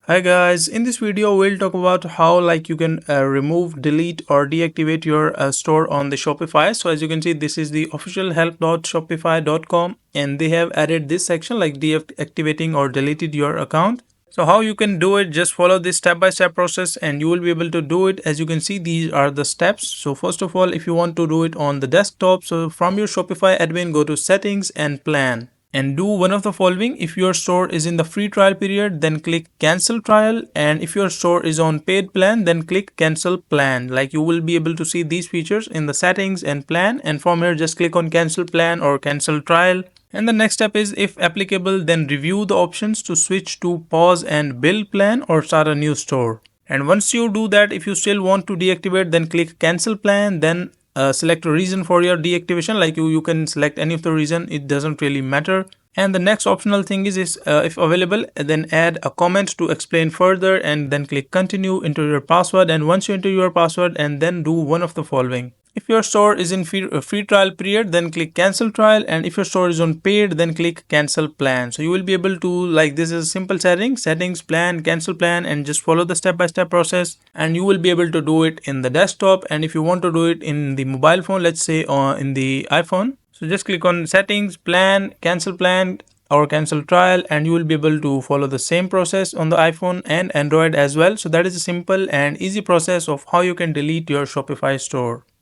Hi guys, in this video we'll talk about how you can remove, delete or deactivate your store on the Shopify. So as you can see, this is the official help.shopify.com and they have added this section like deactivating or deleted your account. So how you can do it, just follow this step-by-step process and you will be able to do it. As you can see, these are the steps. So first of all, if you want to do it on the desktop, so from your Shopify admin, go to settings and plan. And do one of the following. If your store is in the free trial period, then click cancel trial, and if your store is on paid plan, then click cancel plan. Like you will be able to see these features in the settings and plan, and from here just click on cancel plan or cancel trial. And the next step is, if applicable, then review the options to switch to pause and build plan or start a new store. And once you do that, if you still want to deactivate, then click cancel plan, then select a reason for your deactivation. Like you can select any of the reason, it doesn't really matter. And the next optional thing is if available, then add a comment to explain further, and then click continue, enter your password. And once you enter your password, and then do one of the following. If your store is in free trial period, then click cancel trial, and if your store is on paid, then click cancel plan. So you will be able to, like, this is a simple settings, plan, cancel plan, and just follow the step-by-step process and you will be able to do it in the desktop. And if you want to do it in the mobile phone, let's say in the iPhone, so just click on settings, plan, or cancel trial, and you will be able to follow the same process on the iPhone and Android as well. So that is a simple and easy process of how you can delete your Shopify store.